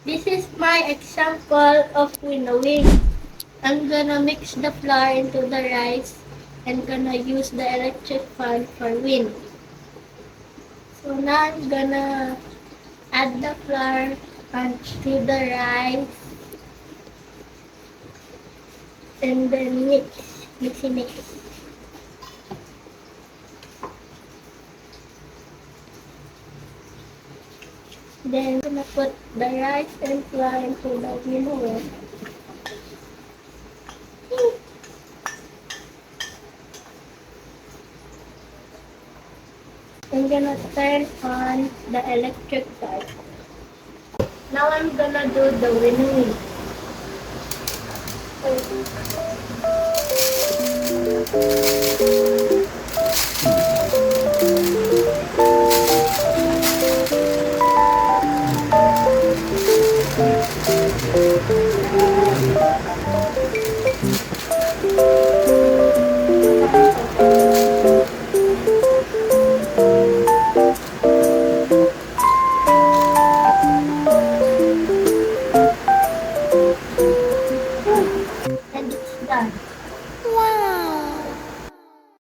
This is my example of winnowing. I'm gonna mix the flour into the rice and gonna use the electric fan for wind. So now I'm gonna add the flour onto the rice and then mix. Then I'm gonna put the rice and flour into the winnower. I'm gonna turn on the electric fan. Now I'm gonna do the winnowing.